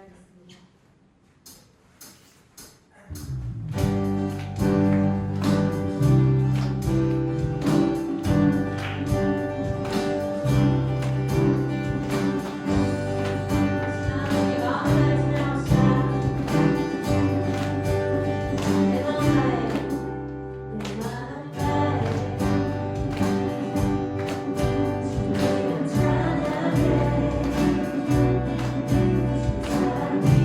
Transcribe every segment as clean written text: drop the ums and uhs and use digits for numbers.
들어야겠습니다. 내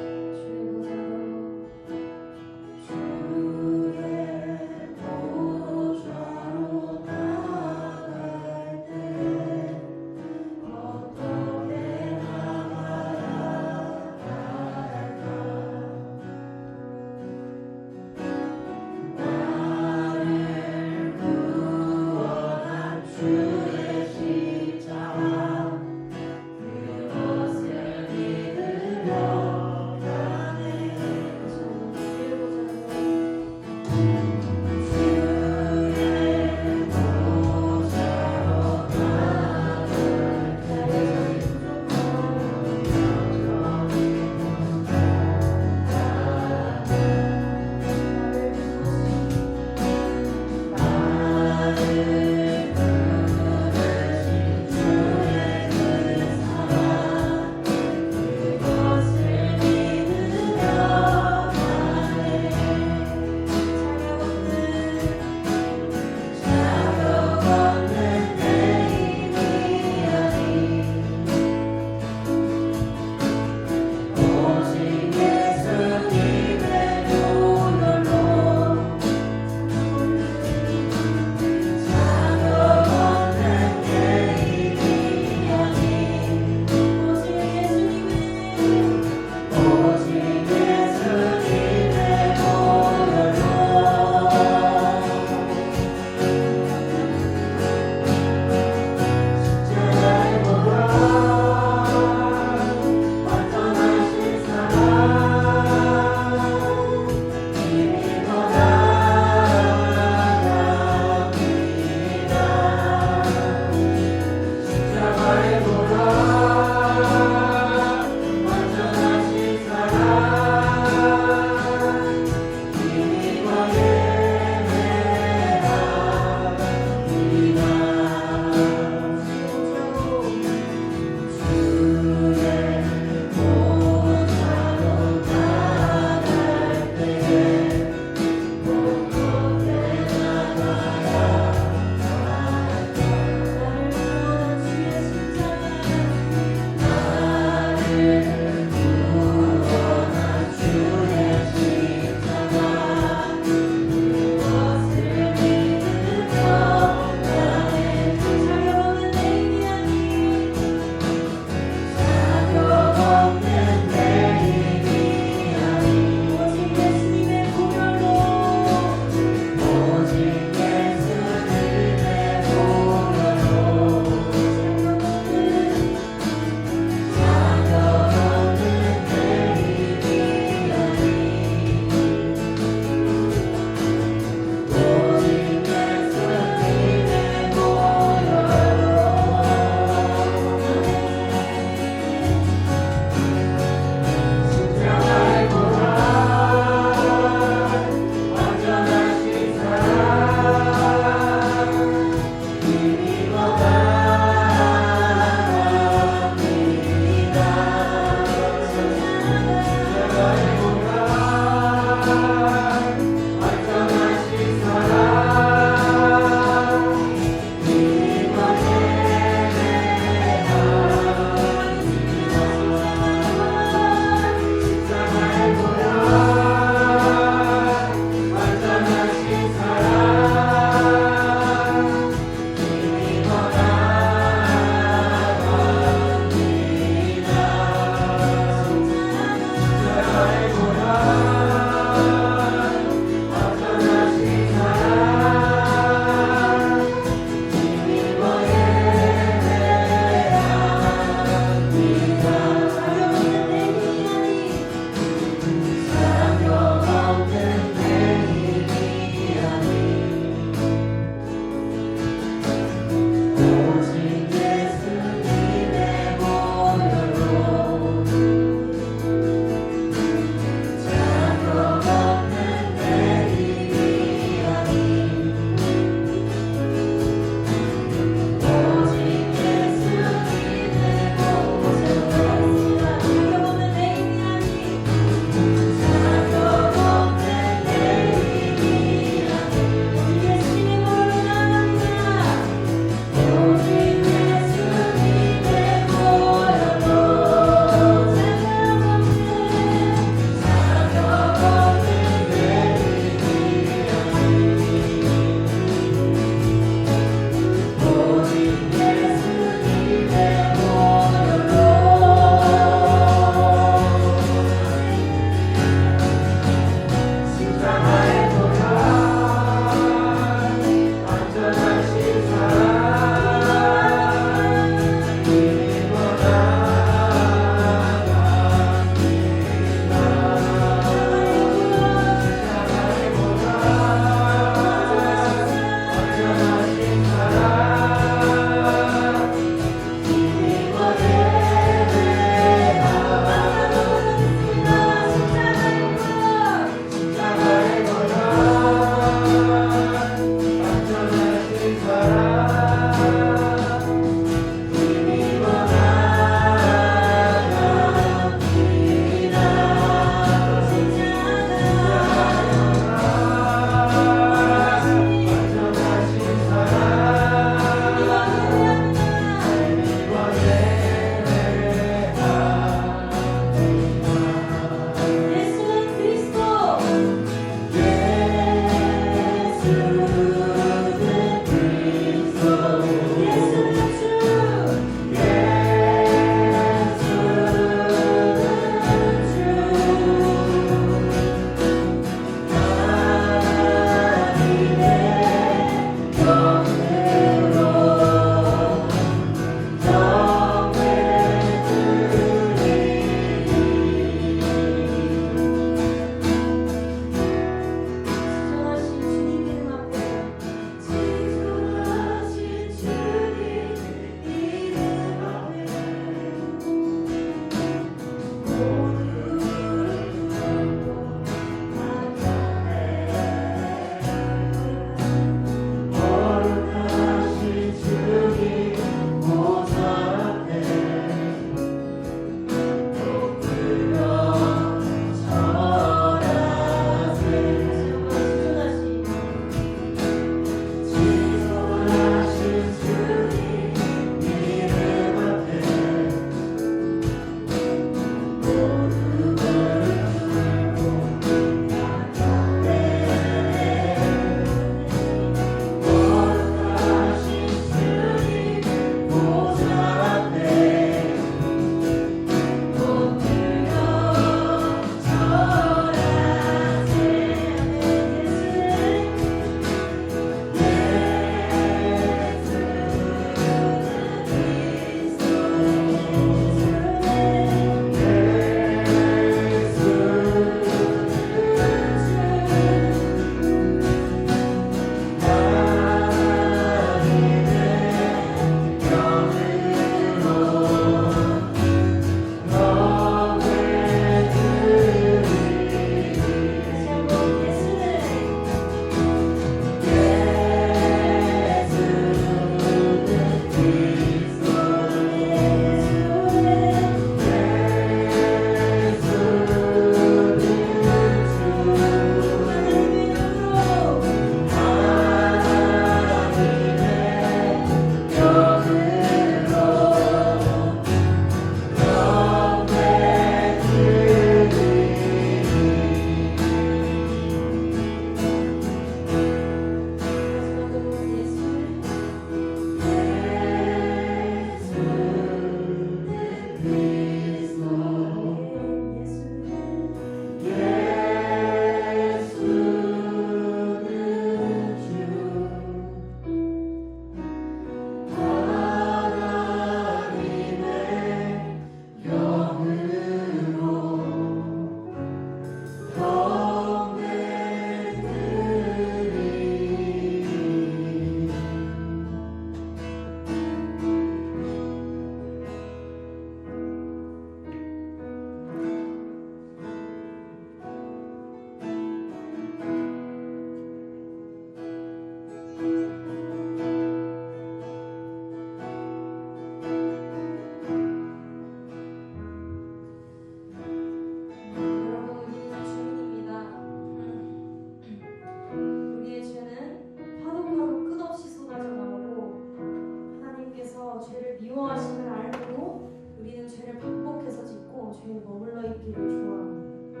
미워하심을 알고 우리는 죄를 반복해서 짓고 죄에 머물러 있기를 좋아합니다.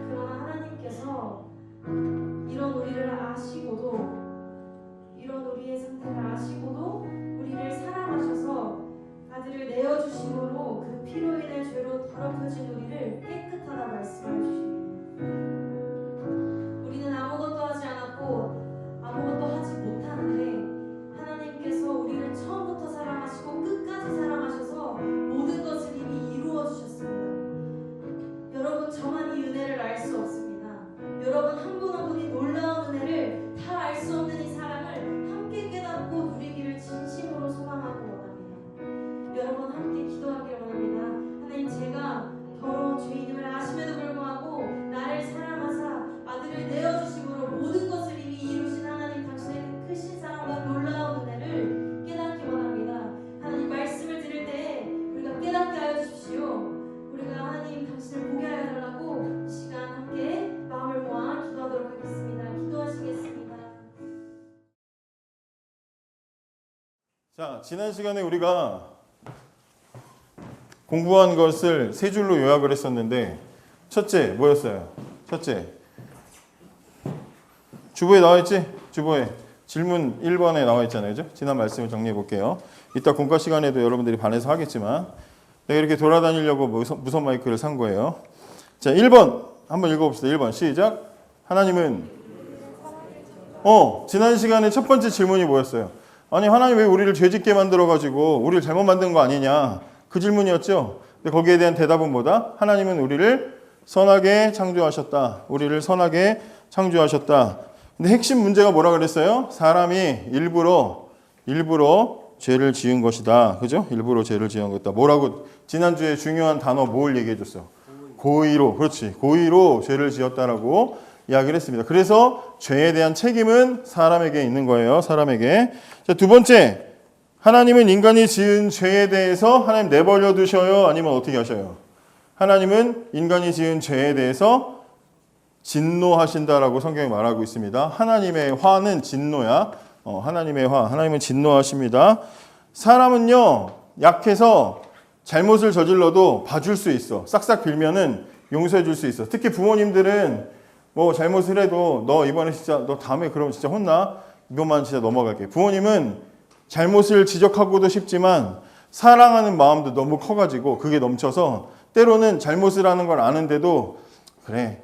그러나 하나님께서 이런 우리를 아시고도, 이런 우리의 상태를 아시고도 우리를 사랑하셔서 아들을 내어주심으로 그 피로 인해 죄로 더럽혀진 우리를 깨끗하다 말씀해 주십니다. 우리는 아무것도 하지 않았고 아무것도 하지 못하는데 하나님께서 우리를 처음부터 사랑하시고 끝까지 사랑하셔서 모든 것을 이미 이루어 주셨습니다. 여러분, 저만 이 은혜를 알 수 없습니다. 여러분 한 분 한 분이 놀라운 은혜를 다 알 수 없는 이 사랑을 함께 깨닫고 누리기를 진심으로 소망하고 원합니다. 여러분 함께 기도하기를 원합니다. 하나님, 제가 더러운 죄인임을 아심에도 불구하고 나를 사랑하사 아들을 내어주심으로 모든 것을 이미 이루신 하나님, 당신의 그 크신 사랑과 놀라운 은혜를 깨닫기 원합니다. 하나님, 말씀을 들을 때 우리가 깨닫게 하여 주십시오. 우리가 하나님 당신을 보게 하여 달라고 이 시간 함께 마음을 모아 기도하도록 하겠습니다. 기도하시겠습니다. 자, 지난 시간에 우리가 공부한 것을 세 줄로 요약을 했었는데, 첫째 뭐였어요? 첫째, 주보에 나와 있지? 주보에 질문 1번에 나와 있잖아요. 그죠? 지난 말씀을 정리해 볼게요. 이따 공과 시간에도 여러분들이 반에서 하겠지만 내가 이렇게 돌아다니려고 무선 마이크를 산 거예요. 자, 1번 한번 읽어봅시다. 1번 시작. 하나님은 지난 시간에 첫 번째 질문이 뭐였어요? 아니, 하나님 왜 우리를 죄짓게 만들어가지고 우리를 잘못 만든 거 아니냐, 그 질문이었죠. 근데 거기에 대한 대답은 뭐다? 하나님은 우리를 선하게 창조하셨다. 우리를 선하게 창조하셨다. 근데 핵심 문제가 뭐라 그랬어요? 사람이 일부러 죄를 지은 것이다. 그죠? 일부러 죄를 지은 것이다. 뭐라고? 지난주에 중요한 단어 뭘 얘기해 줬어? 고의로. 그렇지. 고의로 죄를 지었다라고 이야기를 했습니다. 그래서 죄에 대한 책임은 사람에게 있는 거예요. 사람에게. 자, 두 번째, 하나님은 인간이 지은 죄에 대해서 하나님 내버려 두셔요? 아니면 어떻게 하셔요? 하나님은 인간이 지은 죄에 대해서 진노하신다라고 성경이 말하고 있습니다. 하나님의 화는 진노야. 하나님의 화, 하나님은 진노하십니다. 사람은요, 약해서 잘못을 저질러도 봐줄 수 있어. 싹싹 빌면은 용서해 줄 수 있어. 특히 부모님들은 뭐 잘못을 해도 너 이번에 진짜, 너 다음에 그러면 진짜 혼나? 이것만 진짜 넘어갈게. 부모님은 잘못을 지적하고도 싶지만 사랑하는 마음도 너무 커가지고 그게 넘쳐서 때로는 잘못을 하는 걸 아는데도, 그래,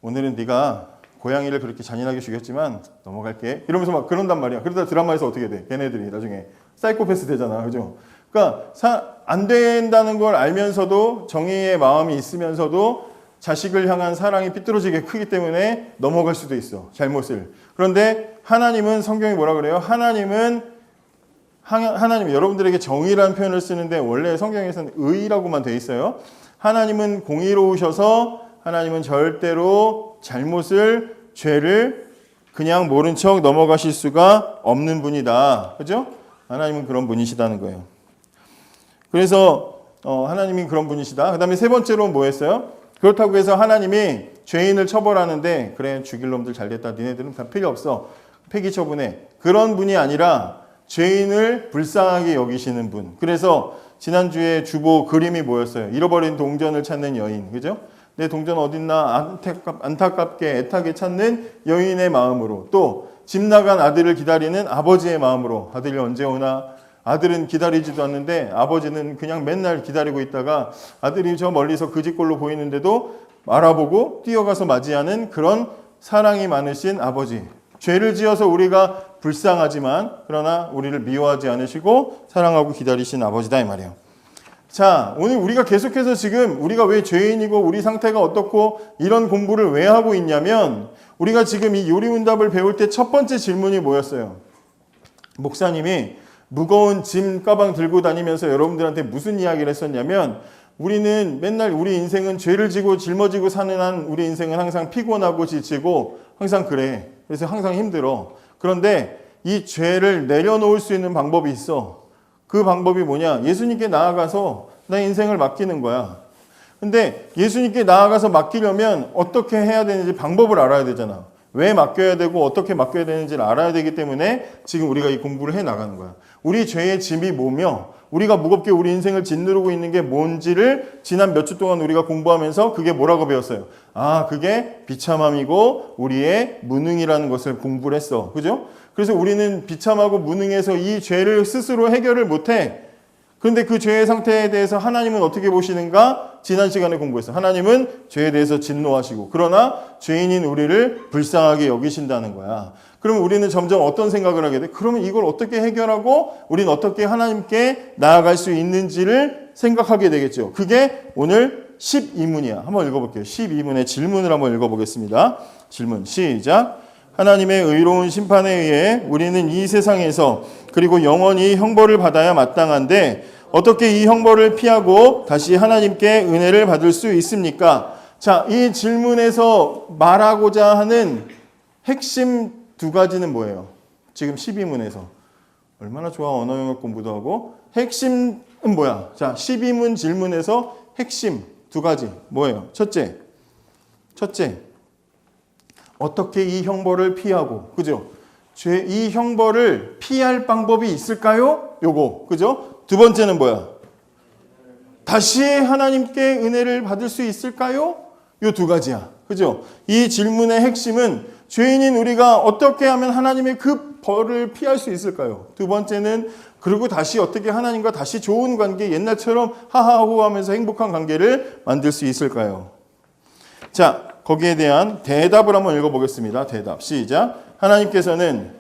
오늘은 네가 고양이를 그렇게 잔인하게 죽였지만 넘어갈게, 이러면서 막 그런단 말이야. 그러다 드라마에서 어떻게 돼? 걔네들이 나중에 사이코패스 되잖아. 그죠? 그러니까 안 된다는 걸 알면서도, 정의의 마음이 있으면서도 자식을 향한 사랑이 삐뚤어지게 크기 때문에 넘어갈 수도 있어, 잘못을. 그런데 하나님은, 성경이 뭐라 그래요? 하나님, 여러분들에게 정의라는 표현을 쓰는데 원래 성경에서는 의라고만 돼 있어요. 하나님은 공의로우셔서 하나님은 절대로 잘못을, 죄를 그냥 모른 척 넘어가실 수가 없는 분이다. 그죠? 하나님은 그런 분이시다는 거예요. 그래서 하나님이 그런 분이시다. 그 다음에 세 번째로 뭐 했어요? 그렇다고 해서 하나님이 죄인을 처벌하는데, 그래, 죽일 놈들 잘됐다, 니네들은 다 필요 없어, 폐기 처분해, 그런 분이 아니라 죄인을 불쌍하게 여기시는 분. 그래서 지난주에 주보 그림이 뭐였어요? 잃어버린 동전을 찾는 여인. 그죠? 내 동전 어딨나 안타깝게 애타게 찾는 여인의 마음으로, 또 집 나간 아들을 기다리는 아버지의 마음으로, 아들이 언제 오나. 아들은 기다리지도 않는데 아버지는 그냥 맨날 기다리고 있다가 아들이 저 멀리서 그 집골로 보이는데도 알아보고 뛰어가서 맞이하는 그런 사랑이 많으신 아버지. 죄를 지어서 우리가 불쌍하지만 그러나 우리를 미워하지 않으시고 사랑하고 기다리신 아버지다, 이 말이에요. 자, 오늘 우리가 계속해서 지금 우리가 왜 죄인이고 우리 상태가 어떻고 이런 공부를 왜 하고 있냐면, 우리가 지금 이 요리문답을 배울 때 첫 번째 질문이 뭐였어요? 목사님이 무거운 짐 가방 들고 다니면서 여러분들한테 무슨 이야기를 했었냐면, 우리는 맨날 우리 인생은 죄를 지고 짊어지고 사는 한 우리 인생은 항상 피곤하고 지치고 항상 그래. 그래서 항상 힘들어. 그런데 이 죄를 내려놓을 수 있는 방법이 있어. 그 방법이 뭐냐? 예수님께 나아가서 나 인생을 맡기는 거야. 근데 예수님께 나아가서 맡기려면 어떻게 해야 되는지 방법을 알아야 되잖아. 왜 맡겨야 되고 어떻게 맡겨야 되는지를 알아야 되기 때문에 지금 우리가 이 공부를 해 나가는 거야. 우리 죄의 짐이 뭐며 우리가 무겁게 우리 인생을 짓누르고 있는 게 뭔지를 지난 몇 주 동안 우리가 공부하면서 그게 뭐라고 배웠어요? 아, 그게 비참함이고 우리의 무능이라는 것을 공부를 했어. 그죠? 그래서 우리는 비참하고 무능해서 이 죄를 스스로 해결을 못해. 그런데 그 죄의 상태에 대해서 하나님은 어떻게 보시는가? 지난 시간에 공부했어요. 하나님은 죄에 대해서 진노하시고 그러나 죄인인 우리를 불쌍하게 여기신다는 거야. 그러면 우리는 점점 어떤 생각을 하게 돼? 그러면 이걸 어떻게 해결하고 우리는 어떻게 하나님께 나아갈 수 있는지를 생각하게 되겠죠. 그게 오늘 12문이야. 한번 읽어볼게요. 12문의 질문을 한번 읽어보겠습니다. 질문 시작. 하나님의 의로운 심판에 의해 우리는 이 세상에서 그리고 영원히 형벌을 받아야 마땅한데 어떻게 이 형벌을 피하고 다시 하나님께 은혜를 받을 수 있습니까? 자, 이 질문에서 말하고자 하는 핵심 두 가지는 뭐예요? 지금 12문에서. 얼마나 좋아, 언어영역 공부도 하고. 핵심은 뭐야? 자, 12문 질문에서 핵심 두 가지. 뭐예요? 첫째. 어떻게 이 형벌을 피하고, 그죠? 이 형벌을 피할 방법이 있을까요? 요거, 그죠? 두 번째는 뭐야? 다시 하나님께 은혜를 받을 수 있을까요? 요 두 가지야. 그죠? 이 질문의 핵심은 죄인인 우리가 어떻게 하면 하나님의 그 벌을 피할 수 있을까요? 두 번째는 그리고 다시 어떻게 하나님과 다시 좋은 관계, 옛날처럼 하하호 하면서 행복한 관계를 만들 수 있을까요? 자, 거기에 대한 대답을 한번 읽어보겠습니다. 대답 시작. 하나님께서는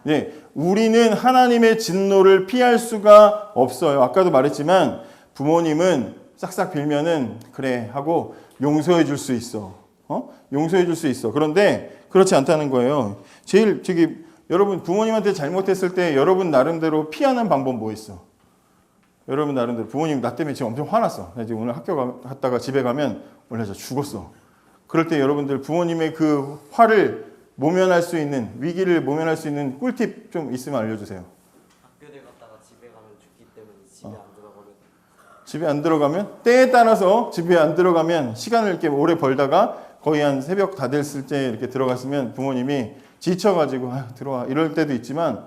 네, 우리는 하나님의 진노를 피할 수가 없어요. 아까도 말했지만 부모님은 싹싹 빌면은 그래 하고 용서해 줄 수 있어. 용서해 줄 수 있어. 그런데 그렇지 않다는 거예요. 제일 여러분 부모님한테 잘못했을 때 여러분 나름대로 피하는 방법 뭐 있어? 여러분 나름대로 부모님 나 때문에 지금 엄청 화났어. 나 지금 오늘 학교 갔다가 집에 가면 원래 저 죽었어. 그럴 때 여러분들 부모님의 그 화를 모면할 수 있는, 위기를 모면할 수 있는 꿀팁 좀 있으면 알려주세요. 학교에 갔다가 집에 가면 죽기 때문에 집에 안 들어가면. 집에 안 들어가면 때에 따라서 집에 안 들어가면 시간을 이렇게 오래 벌다가 거의 한 새벽 다 됐을 때 이렇게 들어갔으면 부모님이 지쳐가지고 들어와 이럴 때도 있지만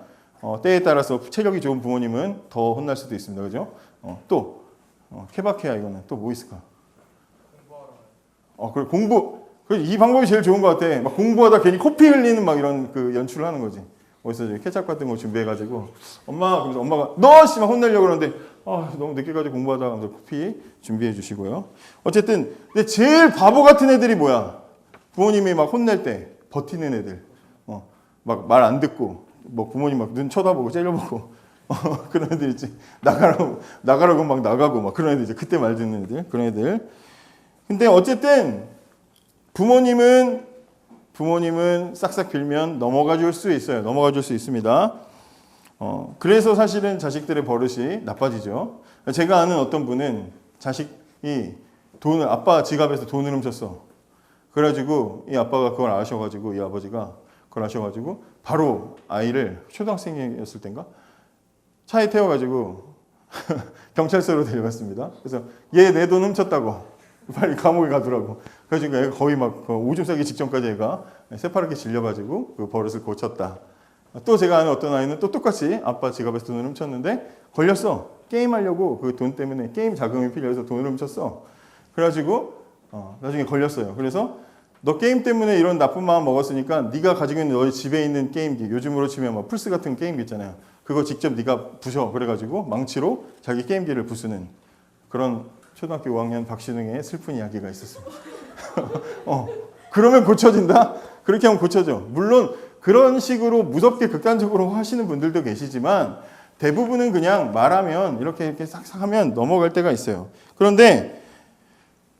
때에 따라서 체력이 좋은 부모님은 더 혼날 수도 있습니다. 그죠? 또 케바케야 이거는 또 뭐 있을까? 공부하러. 이 방법이 제일 좋은 것 같아. 막 공부하다 괜히 코피 흘리는 막 이런 그 연출을 하는 거지. 어디서 케찹 같은 거 준비해가지고 그러면서 엄마가 너 씨 막 혼내려고 그러는데 너무 늦게까지 공부하다가 코피 준비해 주시고요. 어쨌든 근데 제일 바보 같은 애들이 뭐야? 부모님이 막 혼낼 때 버티는 애들. 막 말 안 듣고 뭐 부모님 막 눈 쳐다보고 째려보고 그런 애들 있지. 나가라고 막 나가고 막 그런 애들 이제 그때 말 듣는 애들 그런 애들. 근데 어쨌든 부모님은 싹싹 빌면 넘어가 줄 수 있어요. 넘어가 줄 수 있습니다. 그래서 사실은 자식들의 버릇이 나빠지죠. 제가 아는 어떤 분은 자식이 아빠 지갑에서 돈을 훔쳤어. 그래가지고 이 아빠가 그걸 아셔가지고 이 아버지가 그걸 아셔가지고 바로 아이를 초등학생이었을 땐가 차에 태워가지고 경찰서로 데려갔습니다. 그래서 얘 내 돈 훔쳤다고. 빨리 감옥에 가더라고. 그래가지고 애가 거의 막 오줌 싸기 직전까지 애가 새파랗게 질려가지고 그 버릇을 고쳤다. 또 제가 아는 어떤 아이는 또 똑같이 아빠 지갑에서 돈을 훔쳤는데 걸렸어. 게임하려고 그 돈 때문에 게임 자금이 필요해서 돈을 훔쳤어. 그래가지고 나중에 걸렸어요. 그래서 너 게임 때문에 이런 나쁜 마음 먹었으니까 네가 가지고 있는 너희 집에 있는 게임기 요즘으로 치면 막 플스 같은 게임기 있잖아요. 그거 직접 네가 부셔. 그래가지고 망치로 자기 게임기를 부수는 그런 초등학교 5학년 박신웅의 슬픈 이야기가 있었습니다. 그러면 고쳐진다? 그렇게 하면 고쳐져. 물론 그런 식으로 무섭게 극단적으로 하시는 분들도 계시지만 대부분은 그냥 말하면 이렇게 싹싹 하면 넘어갈 때가 있어요. 그런데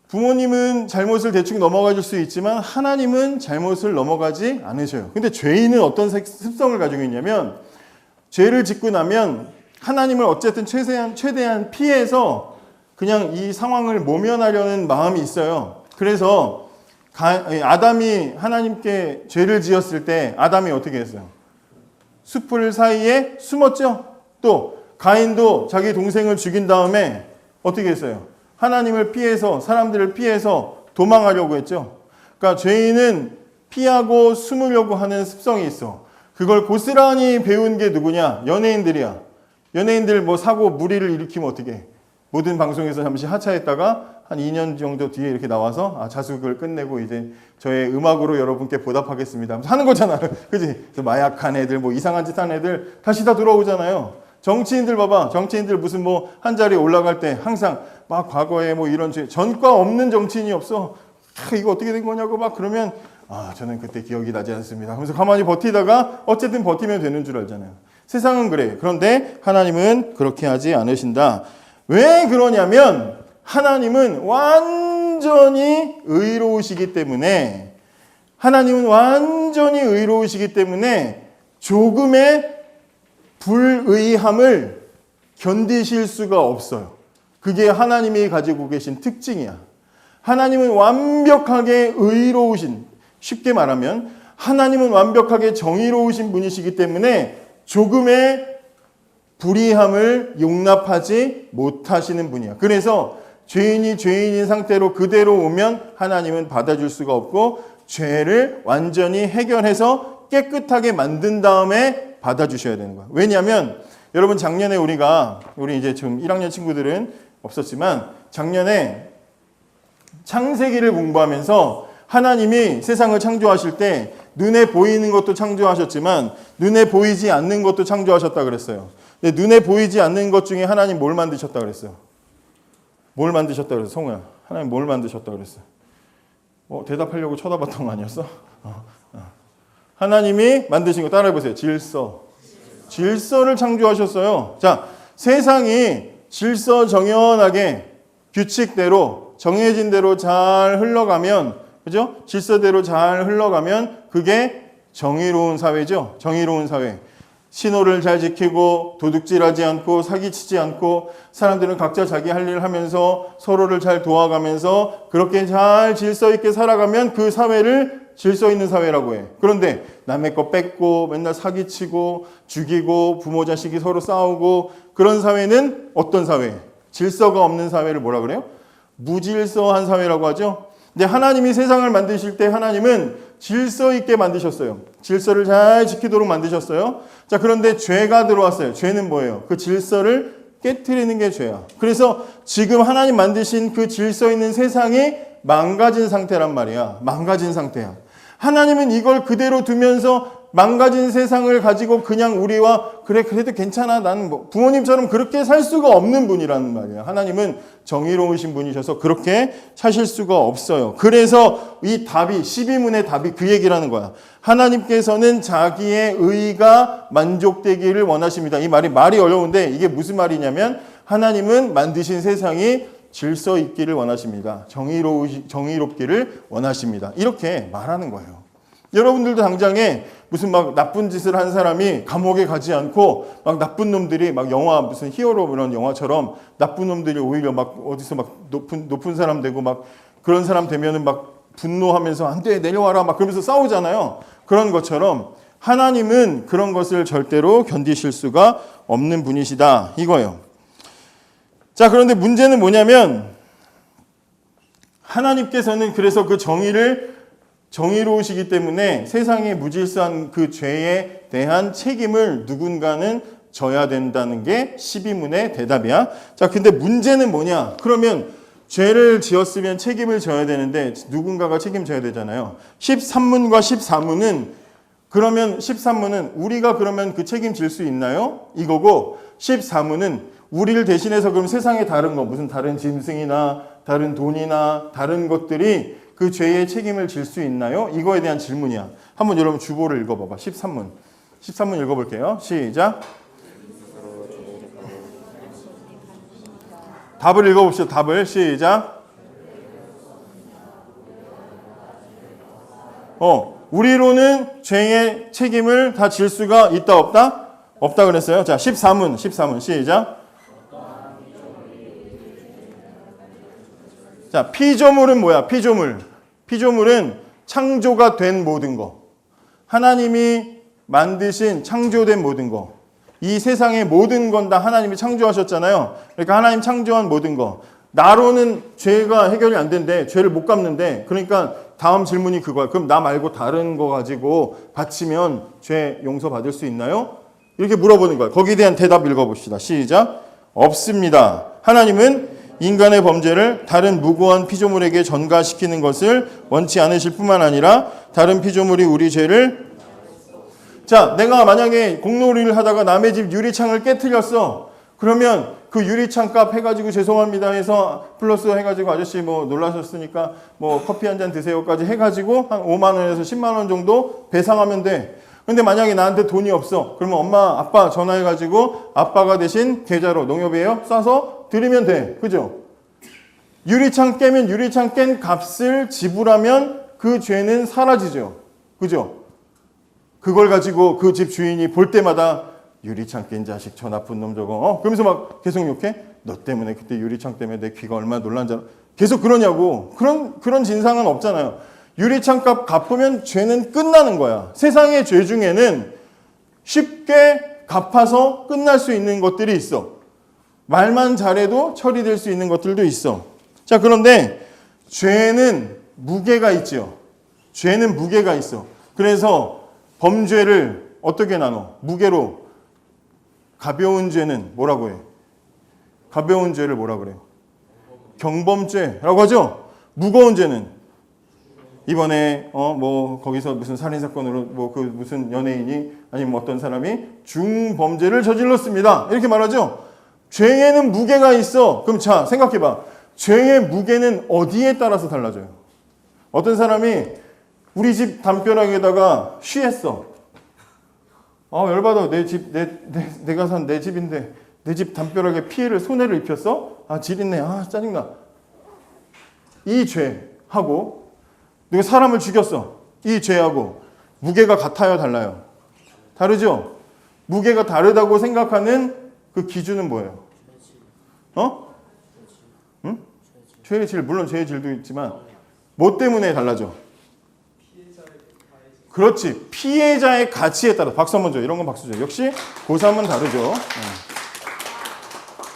부모님은 잘못을 대충 넘어가 줄 수 있지만 하나님은 잘못을 넘어가지 않으셔요. 근데 죄인은 어떤 습성을 가지고 있냐면 죄를 짓고 나면 하나님을 어쨌든 최대한 피해서 그냥 이 상황을 모면하려는 마음이 있어요. 그래서 아담이 하나님께 죄를 지었을 때 아담이 어떻게 했어요? 숲을 사이에 숨었죠? 또 가인도 자기 동생을 죽인 다음에 어떻게 했어요? 하나님을 피해서, 사람들을 피해서 도망하려고 했죠. 그러니까 죄인은 피하고 숨으려고 하는 습성이 있어. 그걸 고스란히 배운 게 누구냐? 연예인들이야. 연예인들 뭐 사고 무리를 일으키면 어떻게 해? 모든 방송에서 잠시 하차했다가 한 2년 정도 뒤에 이렇게 나와서 자숙을 끝내고 이제 저의 음악으로 여러분께 보답하겠습니다 하는 거잖아. 그지? 마약한 애들, 뭐 이상한 짓 한 애들 다시 다 돌아오잖아요. 정치인들 봐봐. 정치인들 무슨 뭐 한 자리에 올라갈 때 항상 막 과거에 뭐 이런 죄, 전과 없는 정치인이 없어. 이거 어떻게 된 거냐고 막 그러면 저는 그때 기억이 나지 않습니다 하면서 가만히 버티다가 어쨌든 버티면 되는 줄 알잖아요. 세상은 그래. 그런데 하나님은 그렇게 하지 않으신다. 왜 그러냐면 하나님은 완전히 의로우시기 때문에, 하나님은 완전히 의로우시기 때문에 조금의 불의함을 견디실 수가 없어요. 그게 하나님이 가지고 계신 특징이야. 하나님은 완벽하게 의로우신, 쉽게 말하면 하나님은 완벽하게 정의로우신 분이시기 때문에 조금의 불의함을 용납하지 못하시는 분이야. 그래서 죄인이 죄인인 상태로 그대로 오면 하나님은 받아줄 수가 없고 죄를 완전히 해결해서 깨끗하게 만든 다음에 받아주셔야 되는 거야. 왜냐하면 여러분 작년에 우리 이제 지금 1학년 친구들은 없었지만 작년에 창세기를 공부하면서 하나님이 세상을 창조하실 때 눈에 보이는 것도 창조하셨지만 눈에 보이지 않는 것도 창조하셨다 그랬어요. 근데 눈에 보이지 않는 것 중에 하나님 뭘 만드셨다 그랬어요? 뭘 만드셨다 그랬어? 성우야. 하나님 뭘 만드셨다 그랬어? 대답하려고 쳐다봤던 거 아니었어? 하나님이 만드신 거 따라해보세요. 질서를 창조하셨어요. 자, 세상이 질서정연하게 규칙대로 정해진 대로 잘 흘러가면, 그죠? 질서대로 잘 흘러가면 그게 정의로운 사회죠. 정의로운 사회. 신호를 잘 지키고 도둑질하지 않고 사기치지 않고 사람들은 각자 자기 할 일 하면서 서로를 잘 도와가면서 그렇게 잘 질서 있게 살아가면 그 사회를 질서 있는 사회라고 해. 그런데 남의 거 뺏고 맨날 사기치고 죽이고 부모 자식이 서로 싸우고 그런 사회는 어떤 사회? 질서가 없는 사회를 뭐라 그래요? 무질서한 사회라고 하죠. 근데 하나님이 세상을 만드실 때 하나님은 질서 있게 만드셨어요. 질서를 잘 지키도록 만드셨어요. 자, 그런데 죄가 들어왔어요. 죄는 뭐예요? 그 질서를 깨트리는 게 죄야. 그래서 지금 하나님 만드신 그 질서 있는 세상이 망가진 상태란 말이야. 망가진 상태야. 하나님은 이걸 그대로 두면서 망가진 세상을 가지고 그냥 우리와 그래도 괜찮아. 나는 뭐 부모님처럼 그렇게 살 수가 없는 분이라는 말이야. 하나님은 정의로우신 분이셔서 그렇게 사실 수가 없어요. 그래서 이 답이 12문의 답이 그 얘기라는 거야. 하나님께서는 자기의 의가 만족되기를 원하십니다. 이 말이 어려운데 이게 무슨 말이냐면 하나님은 만드신 세상이 질서 있기를 원하십니다. 정의롭기를 원하십니다. 이렇게 말하는 거예요. 여러분들도 당장에 무슨 막 나쁜 짓을 한 사람이 감옥에 가지 않고 막 나쁜 놈들이 막 영화 무슨 히어로 이런 영화처럼 나쁜 놈들이 오히려 막 어디서 막 높은 사람 되고 막 그런 사람 되면은 막 분노하면서 안 돼 내려와라 막 그러면서 싸우잖아요. 그런 것처럼 하나님은 그런 것을 절대로 견디실 수가 없는 분이시다 이거예요. 자, 그런데 문제는 뭐냐면 하나님께서는 그래서 그 정의로우시기 때문에 세상의 무질서한 그 죄에 대한 책임을 누군가는 져야 된다는 게 12문의 대답이야. 자, 근데 문제는 뭐냐? 그러면 죄를 지었으면 책임을 져야 되는데 누군가가 책임져야 되잖아요. 13문과 14문은 그러면 13문은 우리가 그러면 그 책임질 수 있나요? 이거고 14문은 우리를 대신해서 그럼 세상에 다른 거 무슨 다른 짐승이나 다른 돈이나 다른 것들이 그 죄의 책임을 질 수 있나요? 이거에 대한 질문이야. 한번 여러분 주보를 읽어봐봐. 13문 읽어볼게요. 시작. 답을 읽어봅시다. 답을 시작. 우리로는 죄의 책임을 다 질 수가 있다 없다? 없다 그랬어요. 자, 13문 시작. 자, 피조물은 뭐야? 피조물은 창조가 된 모든 거. 하나님이 만드신 창조된 모든 거. 이 세상의 모든 건 다 하나님이 창조하셨잖아요. 그러니까 하나님 창조한 모든 거. 나로는 죄가 해결이 안 된대. 죄를 못 갚는데. 그러니까 다음 질문이 그거야. 그럼 나 말고 다른 거 가지고 바치면 죄 용서받을 수 있나요? 이렇게 물어보는 거야. 거기에 대한 대답 읽어봅시다. 시작. 없습니다. 하나님은 인간의 범죄를 다른 무고한 피조물에게 전가시키는 것을 원치 않으실 뿐만 아니라 다른 피조물이 우리 죄를 자, 내가 만약에 공놀이를 하다가 남의 집 유리창을 깨트렸어. 그러면 그 유리창 값 해가지고 죄송합니다 해서 플러스 해가지고 아저씨 뭐 놀라셨으니까 뭐 커피 한 잔 드세요까지 해가지고 한 5만 원에서 10만 원 정도 배상하면 돼. 근데 만약에 나한테 돈이 없어. 그러면 엄마, 아빠 전화해가지고 아빠가 대신 계좌로 농협이에요? 쏴서 드리면 돼. 그죠? 유리창 깨면 유리창 깬 값을 지불하면 그 죄는 사라지죠. 그죠? 그걸 가지고 그 집 주인이 볼 때마다 유리창 깬 자식 저 나쁜 놈 저거 그러면서 막 계속 욕해? 너 때문에 그때 유리창 때문에 내 귀가 얼마나 놀란 줄 알아? 계속 그러냐고. 그런 진상은 없잖아요. 유리창 값 갚으면 죄는 끝나는 거야. 세상의 죄 중에는 쉽게 갚아서 끝날 수 있는 것들이 있어. 말만 잘해도 처리될 수 있는 것들도 있어. 자, 그런데 죄는 무게가 있죠. 죄는 무게가 있어. 그래서 범죄를 어떻게 나눠? 무게로. 가벼운 죄는 뭐라고 해? 가벼운 죄를 뭐라 그래요? 경범죄라고 하죠? 무거운 죄는 이번에 뭐 거기서 무슨 살인 사건으로 뭐 그 무슨 연예인이 아니면 어떤 사람이 중범죄를 저질렀습니다. 이렇게 말하죠? 죄에는 무게가 있어. 그럼 자, 생각해 봐. 죄의 무게는 어디에 따라서 달라져요? 어떤 사람이 우리 집 담벼락에다가 쉬했어. 열받아. 내가 산 내 집인데 내 집 담벼락에 피해를 손해를 입혔어? 지린내. 짜증나. 이 죄하고 누가 사람을 죽였어. 이 죄하고 무게가 같아요, 달라요? 다르죠? 무게가 다르다고 생각하는 그 기준은 뭐예요? 응? 죄의 질, 물론 죄의 질도 있지만 뭐 때문에 달라져? 그렇지. 피해자의 가치에 따라. 박수 한번 줘. 이런 건 박수 줘. 역시 고3은 다르죠.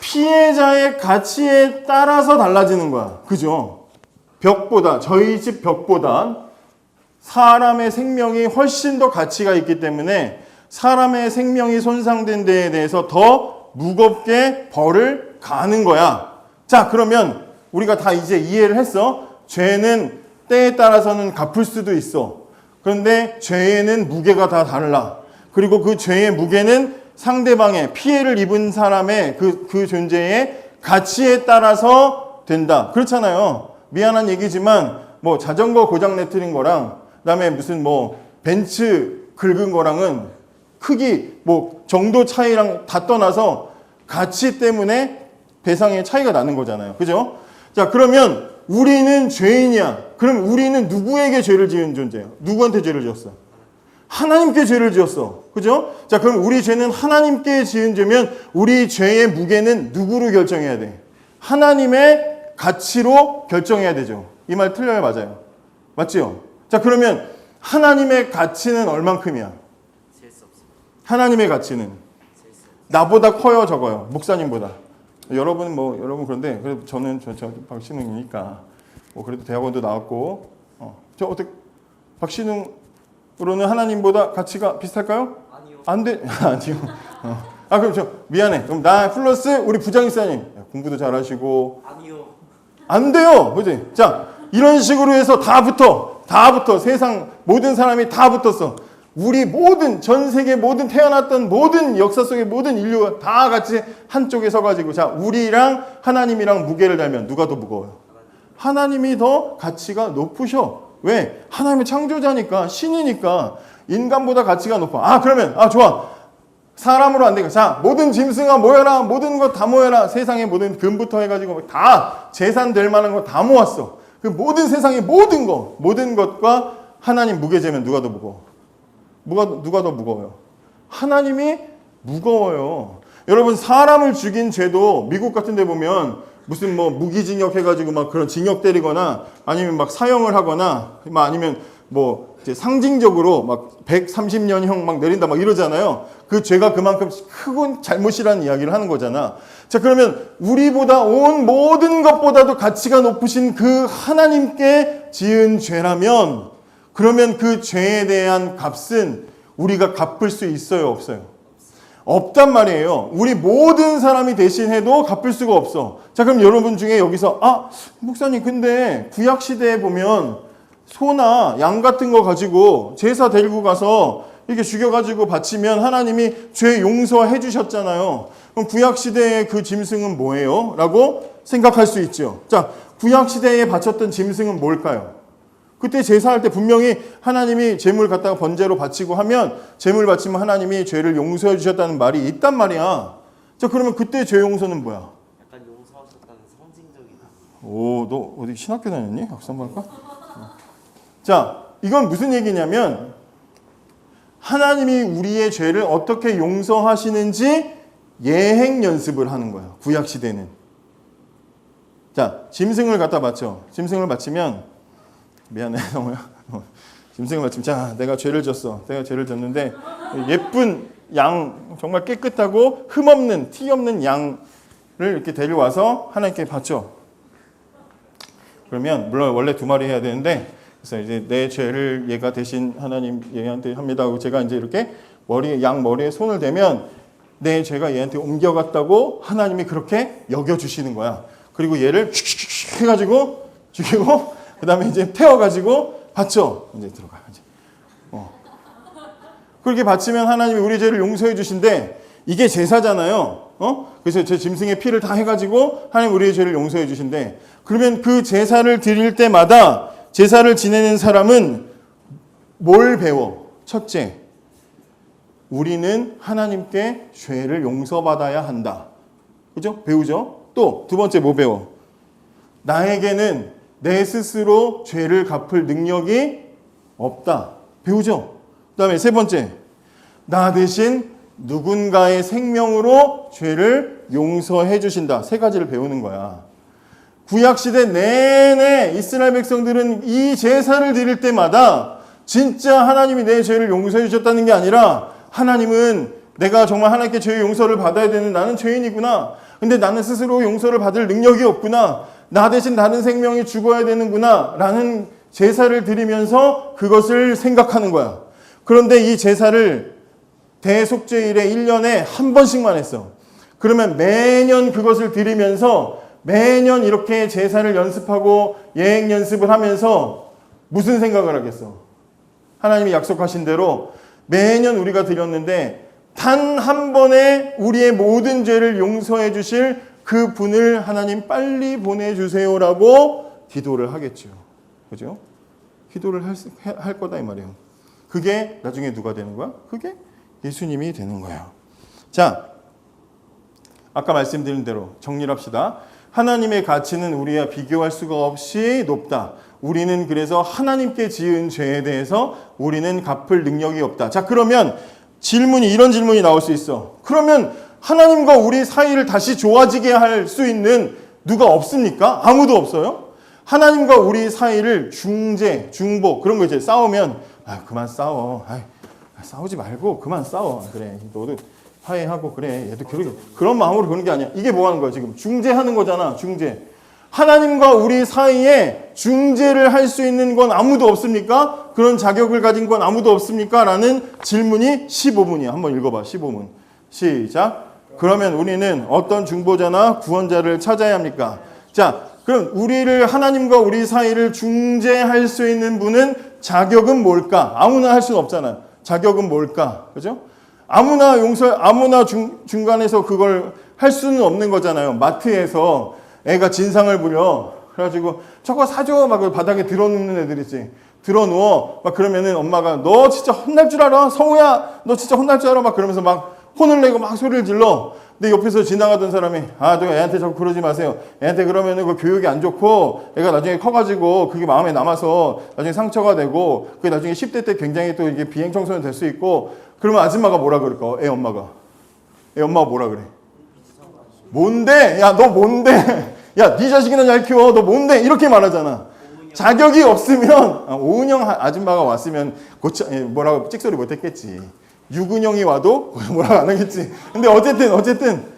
피해자의 가치에 따라서 달라지는 거야. 그죠? 벽보다, 저희 집 벽보다 사람의 생명이 훨씬 더 가치가 있기 때문에 사람의 생명이 손상된 데에 대해서 더 무겁게 벌을 가는 거야. 자, 그러면 우리가 다 이제 이해를 했어. 죄는 때에 따라서는 갚을 수도 있어. 그런데 죄에는 무게가 다 달라. 그리고 그 죄의 무게는 상대방의 피해를 입은 사람의 그 존재의 가치에 따라서 된다. 그렇잖아요. 미안한 얘기지만 뭐 자전거 고장 내트린 거랑 그다음에 무슨 뭐 벤츠 긁은 거랑은 크기 뭐 정도 차이랑 다 떠나서 가치 때문에 배상의 차이가 나는 거잖아요. 그죠? 자, 그러면 우리는 죄인이야. 그럼 우리는 누구에게 죄를 지은 존재예요? 누구한테 죄를 지었어? 하나님께 죄를 지었어. 그죠? 자, 그럼 우리 죄는 하나님께 지은 죄면 우리 죄의 무게는 누구로 결정해야 돼? 하나님의 가치로 결정해야 되죠. 이 말 틀려요? 맞아요? 맞지요? 자, 그러면 하나님의 가치는 얼만큼이야? 셀 수 없습니다. 하나님의 가치는 나보다 커요, 적어요? 목사님보다. 여러분 그런데 그래도 저는 저 박신웅이니까 뭐 그래도 대학원도 나왔고 저 어떻게 박신웅으로는 하나님보다 가치가 비슷할까요? 아니요. 안 돼. 아니요. 그럼 저 미안해. 그럼 나 플러스 우리 부장이사님 공부도 잘하시고 아니요. 안 돼요. 그지? 자, 이런 식으로 해서 다 붙어. 세상 모든 사람이 다 붙었어. 우리 모든 전 세계 모든 태어났던 모든 역사 속의 모든 인류가 다 같이 한쪽에 서가지고 자, 우리랑 하나님이랑 무게를 달면 누가 더 무거워요? 하나님이 더 가치가 높으셔. 왜? 하나님은 창조자니까, 신이니까 인간보다 가치가 높아. 그러면 좋아. 사람으로 안 되니까 자, 모든 짐승아 모여라. 모든 것 다 모여라. 세상의 모든 금부터 해가지고 다 재산 될 만한 거 다 모았어. 그 모든 세상의 모든 것과 하나님 무게 재면 누가 더 무거워? 누가 더 무거워요? 하나님이 무거워요. 여러분, 사람을 죽인 죄도 미국 같은 데 보면 무슨 뭐 무기징역 해가지고 막 그런 징역 때리거나 아니면 막 사형을 하거나 아니면 뭐 이제 상징적으로 막 130년형 막 내린다 막 이러잖아요. 그 죄가 그만큼 크고 잘못이라는 이야기를 하는 거잖아. 자, 그러면 우리보다 온 모든 것보다도 가치가 높으신 그 하나님께 지은 죄라면, 그러면 그 죄에 대한 값은 우리가 갚을 수 있어요, 없어요? 없단 말이에요. 우리 모든 사람이 대신해도 갚을 수가 없어. 자, 그럼 여러분 중에 여기서 목사님 근데 구약 시대에 보면 소나 양 같은 거 가지고 제사 데리고 가서 이렇게 죽여가지고 바치면 하나님이 죄 용서해 주셨잖아요. 그럼 구약 시대의 그 짐승은 뭐예요? 라고 생각할 수 있죠. 자, 구약 시대에 바쳤던 짐승은 뭘까요? 그때 제사할 때 분명히 하나님이 제물 갖다가 번제로 바치고 하면 제물 바치면 하나님이 죄를 용서해 주셨다는 말이 있단 말이야. 자, 그러면 그때 죄 용서는 뭐야? 약간 용서하셨다는 상징적인. 오, 너 어디 신학교 다녔니? 학사 한번 할까? 자, 이건 무슨 얘기냐면 하나님이 우리의 죄를 어떻게 용서하시는지 예행 연습을 하는 거야. 구약 시대는. 자, 짐승을 갖다 바쳐. 짐승을 바치면 미안해, 성우야. 짐승을 바치면 자, 내가 죄를 졌어. 내가 죄를 졌는데 예쁜 양, 정말 깨끗하고 흠없는 티 없는 양을 이렇게 데려와서 하나님께 바쳐. 그러면 물론 원래 2마리 해야 되는데 그래서 이제 내 죄를 얘가 대신 하나님 얘한테 합니다 하고 제가 이제 이렇게 양 머리에 손을 대면 내 죄가 얘한테 옮겨갔다고 하나님이 그렇게 여겨주시는 거야. 그리고 얘를 슉슉슉 해가지고 죽이고 그 다음에 이제 태워가지고 바쳐. 이제 들어가. 이제. 그렇게 바치면 하나님이 우리 죄를 용서해 주신대. 이게 제사잖아요. 그래서 제 짐승의 피를 다 해가지고 하나님 우리의 죄를 용서해 주신대. 그러면 그 제사를 드릴 때마다 제사를 지내는 사람은 뭘 배워? 첫째, 우리는 하나님께 죄를 용서받아야 한다. 그죠? 배우죠? 또 두 번째 뭐 배워? 나에게는 내 스스로 죄를 갚을 능력이 없다. 배우죠? 그 다음에 세 번째, 나 대신 누군가의 생명으로 죄를 용서해 주신다. 3가지를 배우는 거야. 구약시대 내내 이스라엘 백성들은 이 제사를 드릴 때마다 진짜 하나님이 내 죄를 용서해 주셨다는 게 아니라 하나님은 내가 정말 하나님께 죄의 용서를 받아야 되는 나는 죄인이구나. 근데 나는 스스로 용서를 받을 능력이 없구나. 나 대신 다른 생명이 죽어야 되는구나 라는 제사를 드리면서 그것을 생각하는 거야. 그런데 이 제사를 대속죄일에 1년에 한 번씩만 했어. 그러면 매년 그것을 드리면서 매년 이렇게 제사를 연습하고 예행 연습을 하면서 무슨 생각을 하겠어? 하나님이 약속하신 대로 매년 우리가 드렸는데 단 한 번에 우리의 모든 죄를 용서해 주실 그 분을 하나님 빨리 보내주세요라고 기도를 하겠죠. 그죠? 기도를 할 거다 이 말이에요. 그게 나중에 누가 되는 거야? 그게 예수님이 되는 거예요. 자, 아까 말씀드린 대로 정리를 합시다. 하나님의 가치는 우리와 비교할 수가 없이 높다. 우리는 그래서 하나님께 지은 죄에 대해서 우리는 갚을 능력이 없다. 자, 그러면 이런 질문이 나올 수 있어. 그러면 하나님과 우리 사이를 다시 좋아지게 할 수 있는 누가 없습니까? 아무도 없어요. 하나님과 우리 사이를 중재, 중보 그런 거 이제 싸우면 그만 싸워. 싸우지 말고 그만 싸워. 그래, 너도 화해하고 그래. 얘도 그런 마음으로 그러는 게 아니야. 이게 뭐 하는 거야 지금? 중재하는 거잖아. 중재. 하나님과 우리 사이에 중재를 할 수 있는 건 아무도 없습니까? 그런 자격을 가진 건 아무도 없습니까? 라는 질문이 15문이야. 한번 읽어봐. 15문. 시작. 그러면 우리는 어떤 중보자나 구원자를 찾아야 합니까? 자, 그럼 우리를 하나님과 우리 사이를 중재할 수 있는 분은 자격은 뭘까? 아무나 할 수는 없잖아요. 자격은 뭘까? 그죠? 아무나 중간에서 그걸 할 수는 없는 거잖아요. 마트에서 애가 진상을 부려. 그래가지고 저거 사줘 막 바닥에 들어눕는 애들 있지. 들어누워. 막 그러면은 엄마가 너 진짜 혼날 줄 알아? 성우야, 너 진짜 혼날 줄 알아? 막 그러면서 막 혼을 내고 막 소리를 질러. 근데 옆에서 지나가던 사람이 너 애한테 자꾸 그러지 마세요. 애한테 그러면은 그 교육이 안 좋고 애가 나중에 커가지고 그게 마음에 남아서 나중에 상처가 되고 그게 나중에 10대 때 굉장히 또 이게 비행 청소년 될 수 있고 그러면 아줌마가 뭐라 그럴까? 애 엄마가 뭐라 그래? 뭔데? 야, 너 뭔데? 야, 네 자식이나 잘 키워. 너 뭔데? 이렇게 말하잖아. 자격이 없으면 오은영 아줌마가 왔으면 뭐라고 찍소리 못했겠지. 유근영이 와도 뭐라고 안 하겠지. 근데 어쨌든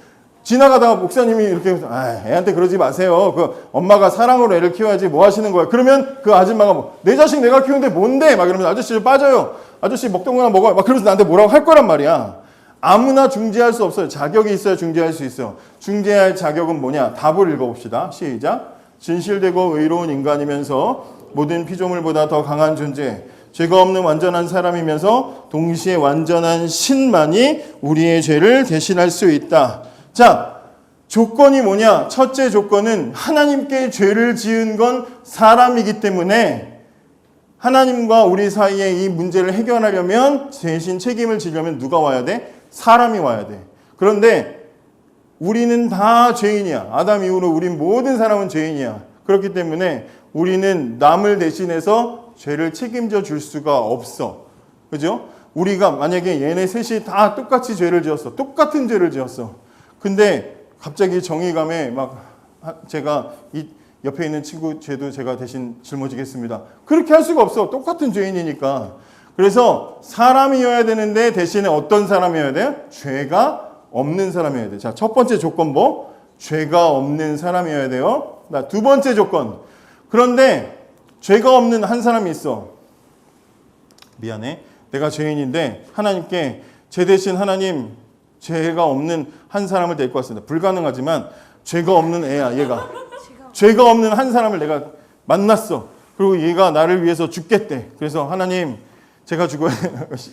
지나가다가 목사님이 이렇게 해서 애한테 그러지 마세요. 그 엄마가 사랑으로 애를 키워야지 뭐 하시는 거야. 그러면 그 아줌마가 내 자식 내가 키우는데 뭔데? 막 이러면서 아저씨 좀 빠져요. 아저씨 먹던 거나 먹어요. 막 그러면서 나한테 뭐라고 할 거란 말이야. 아무나 중재할 수 없어요. 자격이 있어야 중재할 수 있어. 중재할 자격은 뭐냐? 답을 읽어봅시다. 시작. 진실되고 의로운 인간이면서 모든 피조물보다 더 강한 존재, 죄가 없는 완전한 사람이면서 동시에 완전한 신만이 우리의 죄를 대신할 수 있다. 자, 조건이 뭐냐? 첫째 조건은 하나님께 죄를 지은 건 사람이기 때문에 하나님과 우리 사이에 이 문제를 해결하려면 대신 책임을 지려면 누가 와야 돼? 사람이 와야 돼. 그런데 우리는 다 죄인이야. 아담 이후로 우린 모든 사람은 죄인이야. 그렇기 때문에 우리는 남을 대신해서 죄를 책임져 줄 수가 없어. 그죠? 우리가 만약에 얘네 셋이 다 똑같이 죄를 지었어. 똑같은 죄를 지었어. 근데 갑자기 정의감에 막 제가 이 옆에 있는 친구 죄도 제가 대신 짊어지겠습니다. 그렇게 할 수가 없어. 똑같은 죄인이니까. 그래서 사람이어야 되는데 대신에 어떤 사람이어야 돼요? 죄가 없는 사람이어야 돼. 자, 첫 번째 조건 뭐? 죄가 없는 사람이어야 돼요. 두 번째 조건. 그런데 죄가 없는 한 사람이 있어. 미안해. 내가 죄인인데 하나님께 제 대신 하나님 죄가 없는 한 사람을 데리고 왔습니다. 불가능하지만 죄가 없는 애야, 얘가. 죄가 없는 한 사람을 내가 만났어. 그리고 얘가 나를 위해서 죽겠대. 그래서 하나님, 제가 죽어야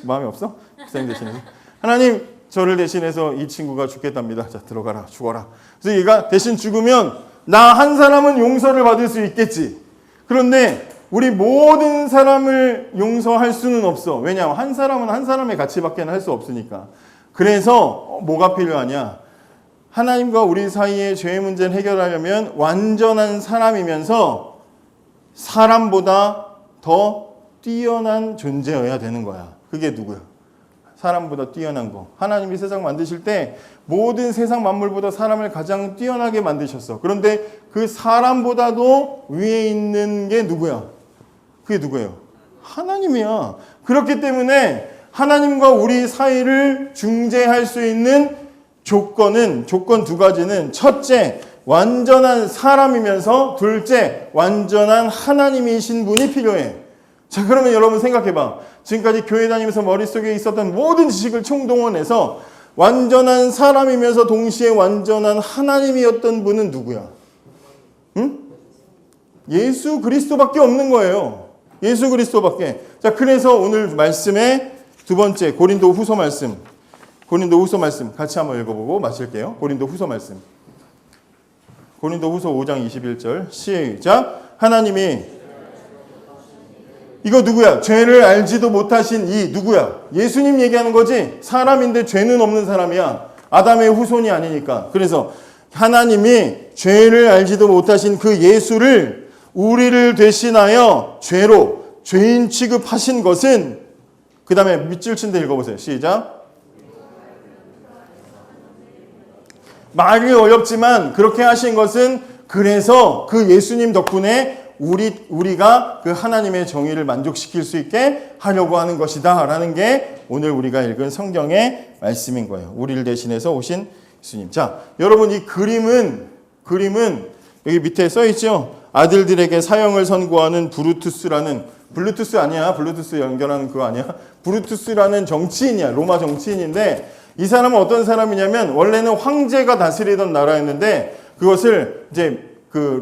마음이 없어? 목사님 대신해서. 하나님, 저를 대신해서 이 친구가 죽겠답니다. 자, 들어가라, 죽어라. 그래서 얘가 대신 죽으면 나 한 사람은 용서를 받을 수 있겠지. 그런데 우리 모든 사람을 용서할 수는 없어. 왜냐하면 한 사람은 한 사람의 가치밖에 할 수 없으니까. 그래서 뭐가 필요하냐? 하나님과 우리 사이의 죄의 문제를 해결하려면 완전한 사람이면서 사람보다 더 뛰어난 존재여야 되는 거야. 그게 누구야? 사람보다 뛰어난 거. 하나님이 세상 만드실 때 모든 세상 만물보다 사람을 가장 뛰어나게 만드셨어. 그런데 그 사람보다도 위에 있는 게 누구야? 그게 누구예요? 하나님이야. 그렇기 때문에 하나님과 우리 사이를 중재할 수 있는 조건 두 가지는 첫째, 완전한 사람이면서 둘째, 완전한 하나님이신 분이 필요해. 자, 그러면 여러분 생각해봐. 지금까지 교회 다니면서 머릿속에 있었던 모든 지식을 총동원해서 완전한 사람이면서 동시에 완전한 하나님이었던 분은 누구야? 응? 예수 그리스도밖에 없는 거예요. 예수 그리스도밖에. 자, 그래서 오늘 말씀의 두 번째 고린도 후서 말씀 같이 한번 읽어보고 마칠게요. 고린도 후서 말씀. 고린도 후서 5장 21절 시작. 하나님이 이거 누구야? 죄를 알지도 못하신 이 누구야? 예수님 얘기하는 거지? 사람인데 죄는 없는 사람이야. 아담의 후손이 아니니까. 그래서 하나님이 죄를 알지도 못하신 그 예수를 우리를 대신하여 죄인 취급하신 것은 그 다음에 밑줄 친 데 읽어보세요. 시작. 말이 어렵지만 그렇게 하신 것은 그래서 그 예수님 덕분에 우리가 그 하나님의 정의를 만족시킬 수 있게 하려고 하는 것이다 라는 게 오늘 우리가 읽은 성경의 말씀인 거예요. 우리를 대신해서 오신 예수님. 자, 여러분 이 그림은 여기 밑에 써 있죠. 아들들에게 사형을 선고하는 블루투스 아니야. 블루투스 연결하는 그거 아니야. 브루투스라는 정치인이야. 로마 정치인인데 이 사람은 어떤 사람이냐면 원래는 황제가 다스리던 나라였는데 그것을 이제 그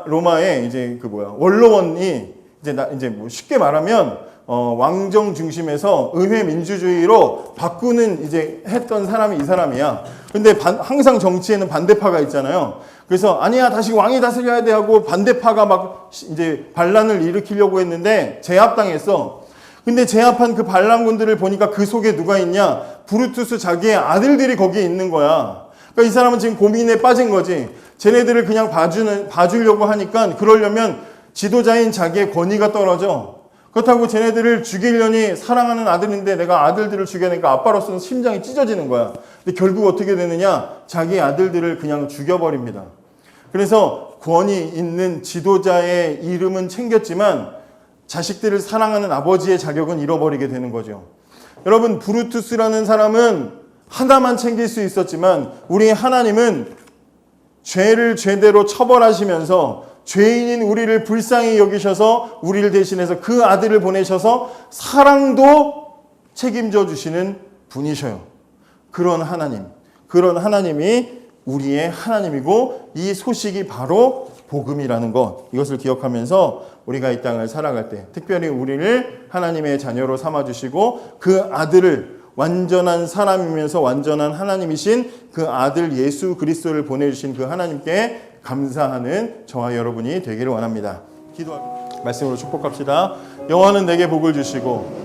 로마의 이제 원로원이 이제 뭐 쉽게 말하면 왕정 중심에서 의회 민주주의로 바꾸는 이제 했던 사람이 이 사람이야. 근데 항상 정치에는 반대파가 있잖아요. 그래서 아니야 다시 왕이 다스려야 돼 하고 반대파가 막 이제 반란을 일으키려고 했는데 제압당했어. 근데 제압한 그 반란군들을 보니까 그 속에 누가 있냐? 브루투스 자기의 아들들이 거기에 있는 거야. 그러니까 이 사람은 지금 고민에 빠진 거지. 쟤네들을 그냥 봐주려고 하니까 그러려면 지도자인 자기의 권위가 떨어져. 그렇다고 쟤네들을 죽이려니 사랑하는 아들인데 내가 아들들을 죽여내니까 아빠로서는 심장이 찢어지는 거야. 근데 결국 어떻게 되느냐? 자기 아들들을 그냥 죽여버립니다. 그래서 권위 있는 지도자의 이름은 챙겼지만 자식들을 사랑하는 아버지의 자격은 잃어버리게 되는 거죠. 여러분, 브루투스라는 사람은 하나만 챙길 수 있었지만 우리 하나님은 죄를 죄대로 처벌하시면서 죄인인 우리를 불쌍히 여기셔서 우리를 대신해서 그 아들을 보내셔서 사랑도 책임져 주시는 분이셔요. 그런 하나님이 우리의 하나님이고 이 소식이 바로 복음이라는 것, 이것을 기억하면서 우리가 이 땅을 살아갈 때 특별히 우리를 하나님의 자녀로 삼아주시고 그 아들을 완전한 사람이면서 완전한 하나님이신 그 아들 예수 그리스도를 보내주신 그 하나님께 감사하는 저와 여러분이 되기를 원합니다. 기도하겠습니다. 말씀으로 축복합시다. 여호와는 내게 복을 주시고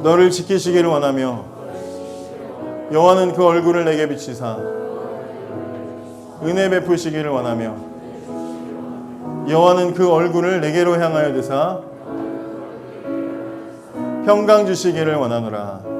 너를 지키시기를 원하며 여호와는 그 얼굴을 내게 비치사 은혜 베푸시기를 원하며 여호와는 그 얼굴을 내게로 향하여 드사 평강 주시기를 원하노라.